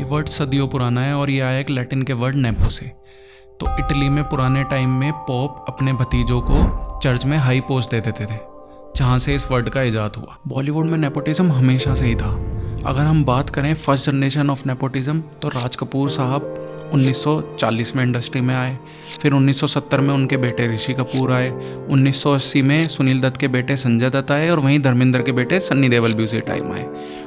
Word सदियों पुराना है और ये आया एक लैटिन के वर्ड नेपो से। तो इटली में पुराने टाइम में पोप अपने भतीजों को चर्च में हाई पोस्ट दे देते थे, जहाँ से इस वर्ड का इजाद हुआ। बॉलीवुड में नेपोटिज्म हमेशा से ही था। अगर हम बात करें फर्स्ट जनरेशन ऑफ नेपोटिज्म, तो राज कपूर साहब 1940 में इंडस्ट्री में आए, फिर 1970 में उनके बेटे ऋषि कपूर आए, 1980 में सुनील दत्त के बेटे संजय दत्त आए और वहीं धर्मेंद्र के बेटे सन्नी देओल भी उसी टाइम आए।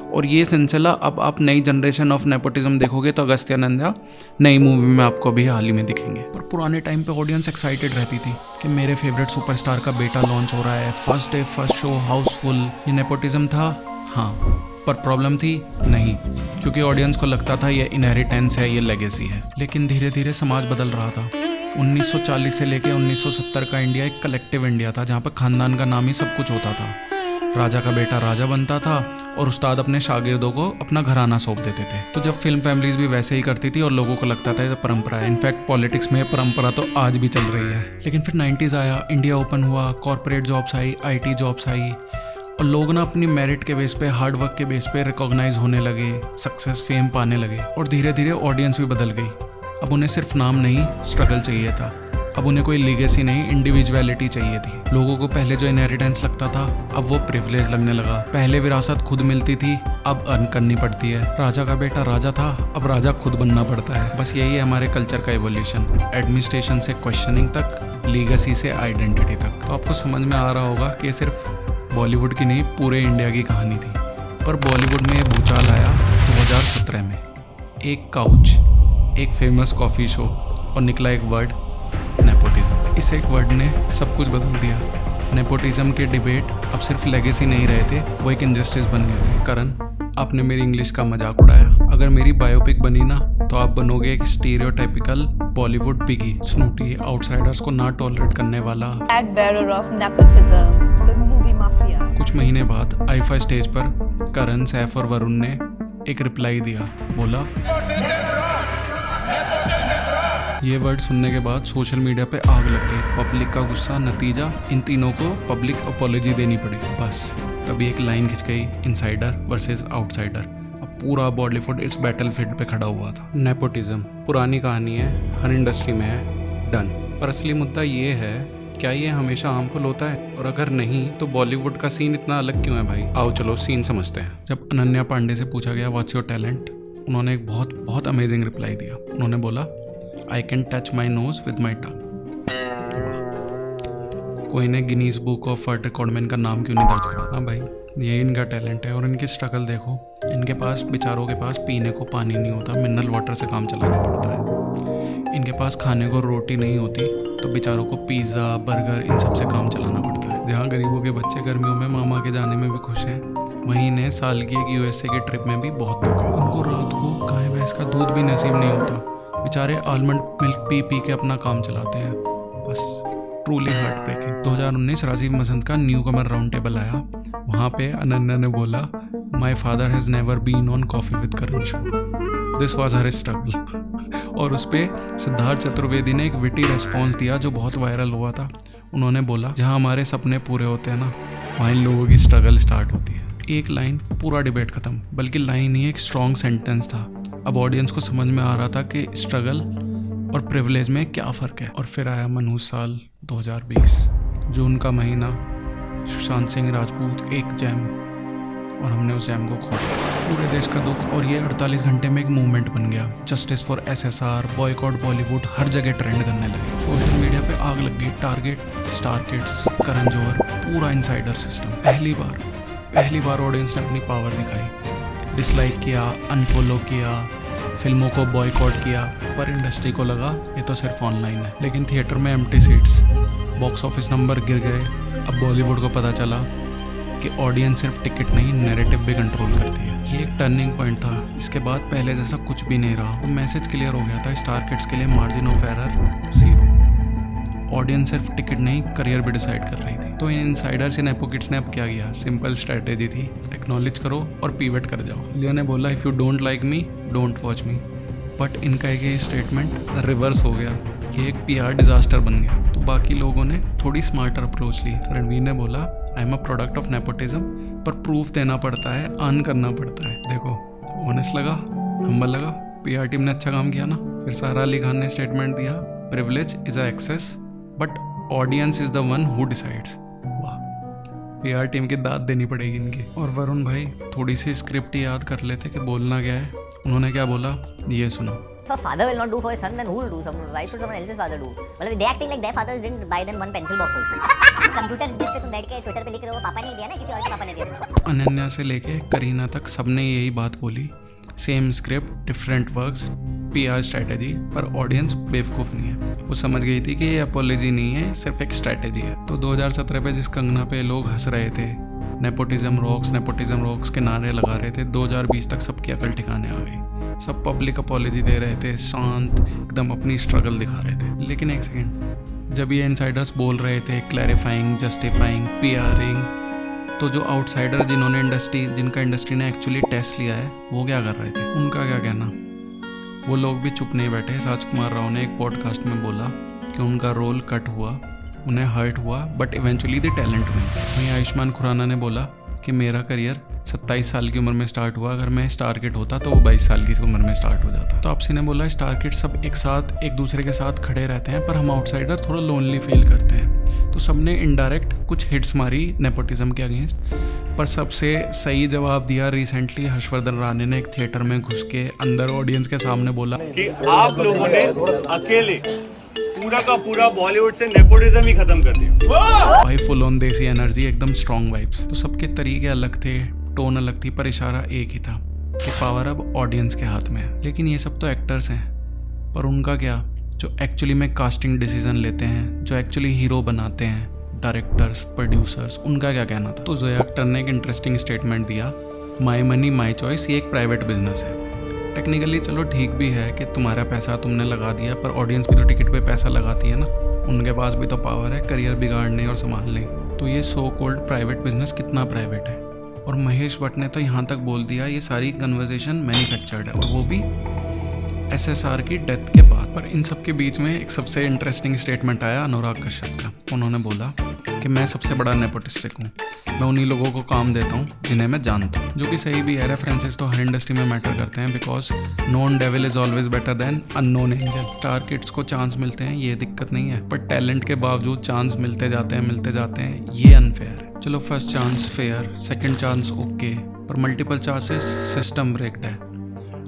और ये सिलसिला अब आप नई जनरेशन ऑफ नेपोटिज्म देखोगे तो अगस्त्य नंदा नई मूवी में आपको भी हाल ही में दिखेंगे। पर पुराने टाइम पे ऑडियंस एक्साइटेड रहती थी कि मेरे फेवरेट सुपरस्टार का बेटा लॉन्च हो रहा है, first day first show Housefull. ये नेपोटिज्म था, हाँ, पर प्रॉब्लम थी नहीं, क्योंकि ऑडियंस को लगता था ये इनहेरिटेंस है, ये लेगेसी है। लेकिन धीरे धीरे समाज बदल रहा था। 1940 से लेकर 1970 का इंडिया एक कलेक्टिव इंडिया था, जहाँ पर खानदान का नाम ही सब कुछ होता था। राजा का बेटा राजा बनता था और उस्ताद अपने शागिर्दों को अपना घराना सौंप देते थे। तो जब फिल्म फैमिलीज भी वैसे ही करती थी और लोगों को लगता था ये परंपरा है। इनफैक्ट पॉलिटिक्स में परंपरा तो आज भी चल रही है। लेकिन फिर 90s आया, इंडिया ओपन हुआ, कॉर्पोरेट जॉब्स आई, IT जॉब्स आई और लोग ना अपनी मेरिट के बेस पे, हार्ड वर्क के बेस पे रिकॉग्नाइज होने लगे, सक्सेस फेम पाने लगे और धीरे धीरे ऑडियंस भी बदल गई। अब उन्हें सिर्फ नाम नहीं, स्ट्रगल चाहिए था। अब उन्हें कोई लीगेसी नहीं, इंडिविजुअलिटी चाहिए थी। लोगों को पहले जो इनहेरिटेंस लगता था, अब वो प्रिविलेज लगने लगा। पहले विरासत खुद मिलती थी, अब अर्न करनी पड़ती है। राजा का बेटा राजा था, अब राजा खुद बनना पड़ता है। बस यही है हमारे कल्चर का इवोल्यूशन, एडमिनिस्ट्रेशन से क्वेश्चनिंग तक, लीगेसी से आइडेंटिटी तक। तो आपको समझ में आ रहा होगा कि सिर्फ बॉलीवुड की नहीं, पूरे इंडिया की कहानी थी। पर बॉलीवुड में भूचाल आया 2017 में। एक काउच, एक फेमस कॉफ़ी शो और निकला एक वर्ड, नेपोटिज्म। इस एक वर्ड ने सब कुछ बदल दिया। नेपोटिज्म के डिबेट अब सिर्फ लेगेसी नहीं रहे थे, वो एक इनजस्टिस बन गए थे। करण, आपने मेरी इंग्लिश का मजाक उड़ाया। अगर मेरी बायोपिक बनी ना, तो आप बनोगे एक स्टीरियोटाइपिकल बॉलीवुड बिगी, स्नूटी, आउटसाइडर्स को ना टॉलरेट करने वाला। कुछ महीने बाद i5 स्टेज पर करण, सैफ और वरुण ने एक रिप्लाई दिया। बोला, ये वर्ड सुनने के बाद सोशल मीडिया पे आग लग गई। पब्लिक का गुस्सा, नतीजा इन तीनों को पब्लिक अपॉलॉजी देनी पड़ी। बस तभी एक लाइन खिंच गई, इनसाइडर वर्सेस आउटसाइडर। अब पूरा बॉलीवुड इस बैटलफील्ड पे खड़ा हुआ था। नेपोटिज्म पुरानी कहानी है, हर इंडस्ट्री में है, डन। पर असली मुद्दा ये है, क्या ये हमेशा हार्मफुल होता है? और अगर नहीं, तो बॉलीवुड का सीन इतना अलग क्यों है भाई? आओ चलो सीन समझते हैं। जब अनन्या पांडे से पूछा गया व्हाट्स योर टैलेंट, उन्होंने एक बहुत अमेजिंग रिप्लाई दिया। उन्होंने बोला, I can touch my nose with my tongue। कोई ने Guinness book of world record में इनका नाम क्यों नहीं दर्ज करा? हाँ भाई, यही इनका टैलेंट है। और इनकी स्ट्रगल देखो, इनके पास, बेचारों के पास पीने को पानी नहीं होता, मिनरल वाटर से काम चलाना पड़ता है। इनके पास खाने को रोटी नहीं होती, तो बेचारों को पिज़्ज़ा, बर्गर, इन सब से काम चलाना पड़ता है। जहाँ गरीबों के बच्चे गर्मियों में मामा के जाने में भी खुश हैं, वहीं इन्हें साल की एक USA की ट्रिप में भी बहुत दुख है। इनको रात को गाय भैंस का दूध भी नसीब नहीं होता, बेचारे आलमंड मिल्क पी के अपना काम चलाते हैं। बस truly heartbreaking. 2019 Rajeev Masand का न्यू कमर राउंड टेबल आया। वहाँ पे अनन्या ने बोला, my father has never been on coffee with Karan show, this was her struggle. और उस पर सिद्धार्थ चतुर्वेदी ने एक विटी रेस्पॉन्स दिया जो बहुत वायरल हुआ था। उन्होंने बोला, जहाँ हमारे सपने पूरे होते हैं ना, वहाँ इन लोगों की स्ट्रगल स्टार्ट होती है। एक लाइन, पूरा डिबेट खत्म। बल्कि लाइन ही एक स्ट्रॉन्ग सेंटेंस था। अब ऑडियंस को समझ में आ रहा था कि स्ट्रगल और प्रिविलेज में क्या फ़र्क है। और फिर आया मनहूस साल 2020, जून का महीना, सुशांत सिंह राजपूत एक जैम, और हमने उस जैम को खो दिया। पूरे देश का दुख, और ये 48 घंटे में एक मूवमेंट बन गया। Justice for SSR, boycott Bollywood, हर जगह ट्रेंड करने लगे। सोशल मीडिया पे आग लग गई। Target, star kids, Karan Johar, पूरा इनसाइडर सिस्टम। पहली बार ऑडियंस ने अपनी पावर दिखाई। डिसलाइक किया, अनफॉलो किया, फिल्मों को बॉयकॉट किया। पर इंडस्ट्री को लगा ये तो सिर्फ ऑनलाइन है। लेकिन थिएटर में empty seats, box office number गिर गए। अब बॉलीवुड को पता चला कि ऑडियंस सिर्फ टिकट नहीं, नैरेटिव भी कंट्रोल करती है। ये एक टर्निंग पॉइंट था। इसके बाद पहले जैसा कुछ भी नहीं रहा। तो मैसेज क्लियर हो गया था, स्टार किड्स के लिए मार्जिन ऑफ एरर 0। ऑडियंस सिर्फ टिकट नहीं, करियर भी डिसाइड कर रही थी। तो इन इनसाइडर्स इन एपोकिट्स ने अब क्या किया? सिंपल स्ट्रैटेजी थी, एक्नॉलेज करो और पीवट कर जाओ। लियो ने बोला, if you don't like me, don't watch me. But इनका एक स्टेटमेंट रिवर्स हो गया। ये एक PR डिजास्टर बन गया। तो बाकी लोगों ने थोड़ी स्मार्टर अप्रोच ली। रणवीर ने बोला, I am a product of nepotism, पर प्रूफ देना पड़ता है, अर्न करना पड़ता है। देखो, ऑनेस्ट लगा, हम्बल लगा, पीआर टीम ने अच्छा काम किया ना। फिर सारा अली खान ने स्टेटमेंट दिया, privilege is a access but audience is the one who decides. वाह, पीआर टीम की दाद देनी पड़ेगी इनकी। और वरुण भाई थोड़ी सी स्क्रिप्ट याद कर लेते कि बोलना क्या है। उन्होंने क्या बोला ये सुनो। If a father will not do for his son, then who will do? Why should someone else's father do? मतलब they acting like their fathers didn't buy them one pencil box also. Computer जिस पे तुम बैठ के Twitter पे लिख रहे हो, पापा ने दिया ना, किसी और के पापा ने दिया तुमको। अनन्या से लेके करीना तक सबने यही बात बोली, same script different works, PR strategy, पर ऑडियंस बेवकूफ़ नहीं है। वो समझ गई थी कि ये अपोलॉजी नहीं है, सिर्फ एक स्ट्रैटेजी है। तो 2017 पे जिस कंगना पे लोग हंस रहे थे, नेपोटिज्म रॉक्स के नारे लगा रहे थे, 2020 तक सबकी अकल ठिकाने आ गई। सब पब्लिक अपॉलॉजी दे रहे थे, शांत एकदम अपनी स्ट्रगल दिखा रहे थे। लेकिन एक सेकेंड, जब ये इनसाइडर्स बोल रहे थे क्लैरिफाइंग, जस्टिफाइंग, पीआरिंग, तो जो आउटसाइडर जिनका इंडस्ट्री ने एक्चुअली टेस्ट लिया है, वो क्या कर रहे थे? उनका क्या कहना? वो लोग भी चुप नहीं बैठे। राजकुमार राव ने एक पॉडकास्ट में बोला कि उनका रोल कट हुआ, उन्हें हर्ट हुआ, but eventually the talent wins. वहीं आयुष्मान खुराना ने बोला कि मेरा करियर 27 साल की उम्र में स्टार्ट हुआ, अगर मैं स्टार किड होता तो वो 22 साल की उम्र में स्टार्ट हो जाता। तो आपसी ने बोला स्टार किड सब एक साथ एक दूसरे के साथ खड़े रहते हैं, पर हम आउटसाइडर थोड़ा लोनली फील करते हैं। तो सबने इनडायरेक्ट कुछ हिट्स मारी नेपोटिज्म के अगेंस्ट, पर सबसे सही जवाब दिया रिसेंटली हर्षवर्धन राणे ने एक थिएटर में घुस के अंदर ऑडियंस के सामने बोला कि आप लोगों ने अकेले पूरा का पूरा बॉलीवुड से नेपोटिज्म ही खत्म कर दिया। भाई फुल ऑन देसी एनर्जी, एकदम स्ट्रॉन्ग वाइब्स। तो सबके तरीके अलग थे, टोन अलग थी, पर इशारा एक ही था कि पावर अब ऑडियंस के हाथ में है। लेकिन ये सब तो एक्टर्स हैं, पर उनका क्या, जो एक्चुअली में कास्टिंग डिसीजन लेते हैं, जो एक्चुअली हीरो बनाते हैं, डायरेक्टर्स, प्रोड्यूसर्स, उनका क्या कहना था? तो जोया अख्तर ने एक इंटरेस्टिंग स्टेटमेंट दिया, माई मनी माई चॉइस, ये एक प्राइवेट बिजनेस है। टेक्निकली चलो ठीक भी है कि तुम्हारा पैसा तुमने लगा दिया, पर ऑडियंस भी तो टिकट पे पैसा लगाती है ना, उनके पास भी तो पावर है करियर बिगाड़ने और संभालने। तो ये सो कॉल्ड प्राइवेट बिजनेस कितना प्राइवेट है? और महेश भट्ट ने तो यहाँ तक बोल दिया ये सारी कन्वर्सेशन मैन्युफैक्चर्ड है, और वो भी एसएसआर की डेथ के बाद। पर इन सब के बीच में एक सबसे इंटरेस्टिंग स्टेटमेंट आया अनुराग कश्यप का। उन्होंने बोला कि मैं सबसे बड़ा नेपोटिस्टिक हूँ, मैं उन्हीं लोगों को काम देता हूँ जिन्हें मैं जानता हूँ। जो कि सही भी है, रेफरेंसेस तो हर इंडस्ट्री में मैटर करते हैं, because known devil is always better than unknown angel. Star kids को चांस मिलते हैं, ये दिक्कत नहीं है, पर टैलेंट के बावजूद चांस मिलते जाते हैं, ये अनफेयर है। चलो first chance fair, second chance okay, पर मल्टीपल चांसेस सिस्टम ब्रेक्ड है,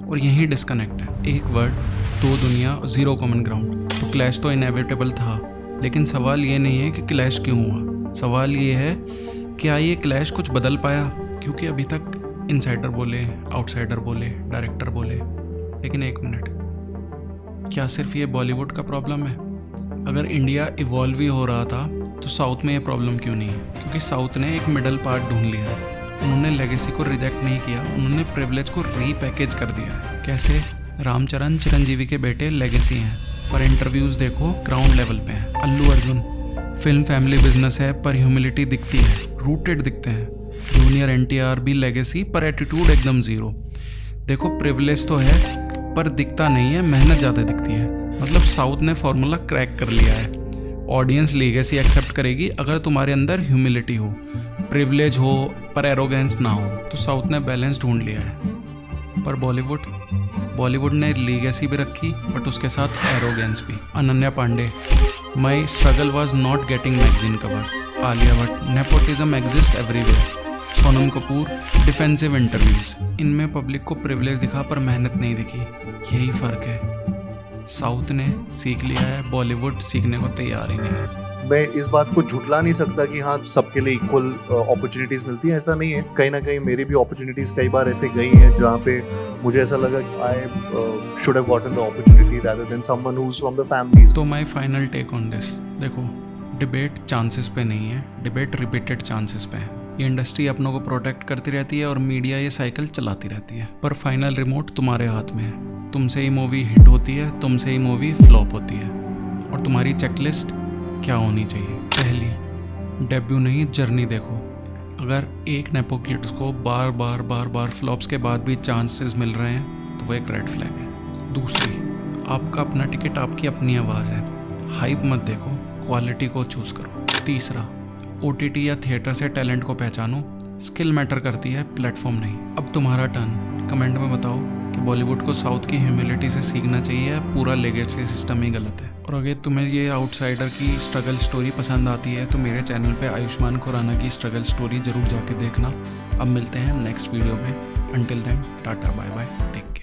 और यही डिस्कनेक्ट है। एक वर्ड, दो दुनिया, जीरो कॉमन ग्राउंड। तो क्लैश तो इनएविटेबल था, लेकिन सवाल ये नहीं है कि क्लैश क्यों हुआ, सवाल ये है क्या ये क्लैश कुछ बदल पाया? क्योंकि अभी तक इनसाइडर बोले, आउटसाइडर बोले, डायरेक्टर बोले, लेकिन एक मिनट, क्या सिर्फ ये बॉलीवुड का प्रॉब्लम है? अगर इंडिया इवॉल्व ही हो रहा था तो साउथ में ये प्रॉब्लम क्यों नहीं है? क्योंकि साउथ ने एक मिडल पार्ट ढूंढ लिया है, उन्होंने लेगेसी को रिजेक्ट नहीं किया, उन्होंने प्रिविलेज को रीपैकेज कर दिया है। कैसे? रामचरण चिरंजीवी के बेटे लेगेसी हैं, पर इंटरव्यूज़ देखो ग्राउंड लेवल पे हैं। Allu Arjun, film family business है पर ह्यूमिलिटी दिखती है, रूटेड दिखते हैं। जूनियर एनटीआर भी लेगेसी पर एटीट्यूड एकदम ज़ीरो। देखो प्रिविलेज तो है पर दिखता नहीं है, मेहनत ज़्यादा दिखती है। मतलब साउथ ने फॉर्मूला क्रैक कर लिया है। ऑडियंस लेगेसी एक्सेप्ट करेगी अगर तुम्हारे अंदर ह्यूमिलिटी हो, प्रिविलेज हो पर एरोगेंस ना हो। तो साउथ ने बैलेंस ढूंढ लिया है। पर बॉलीवुड ने लीगेसी भी रखी, बट उसके साथ एरोगेंस भी। Ananya Pandey, my struggle was not getting magazine covers. Alia Bhatt, nepotism exist everywhere. Sonam Kapoor, defensive interviews. इनमें पब्लिक को प्रिविलेज दिखा पर मेहनत नहीं दिखी, यही फ़र्क है। साउथ ने सीख लिया है, बॉलीवुड सीखने को तैयार ही नहीं है। मैं इस बात को झुटला नहीं सकता कि हाँ सबके लिए इक्वल अपॉर्चुनिटीज मिलती हैं, ऐसा नहीं है। कहीं ना कहीं मेरी भी अपॉर्चुनिटीज कई बार ऐसे गई हैं जहाँ पे मुझे ऐसा लगा कि I should have gotten the opportunity rather than someone who is from the family. तो my final take on this, देखो डिबेट चांसेस पे नहीं है, डिबेट रिपीटेड चांसेस पे है। ये इंडस्ट्री अपनों को प्रोटेक्ट करती रहती है और मीडिया ये साइकिल चलाती रहती है, पर फाइनल रिमोट तुम्हारे हाथ में है। तुमसे ही मूवी हिट होती है, तुमसे ही मूवी फ्लॉप होती है, और तुम्हारी चेकलिस्ट क्या होनी चाहिए? पहली, डेब्यू नहीं जर्नी देखो। अगर एक नेपो किड्स को बार बार फ्लॉप्स के बाद भी चांसेस मिल रहे हैं तो वो एक रेड फ्लैग है। दूसरी, आपका अपना टिकट, आपकी अपनी आवाज़ है, हाइप मत देखो, क्वालिटी को चूज़ करो। तीसरा, ओटीटी या थिएटर से टैलेंट को पहचानो, स्किल मैटर करती है, प्लेटफॉर्म नहीं। अब तुम्हारा टर्न, कमेंट में बताओ कि कि बॉलीवुड को साउथ की ह्यूमिलिटी से सीखना चाहिए, पूरा लेगेसी सिस्टम ही गलत है। और अगर तुम्हें ये आउटसाइडर की स्ट्रगल स्टोरी पसंद आती है तो मेरे चैनल पे आयुष्मान खुराना की स्ट्रगल स्टोरी ज़रूर जाके देखना। अब मिलते हैं नेक्स्ट वीडियो में। Until then tata bye bye, take care.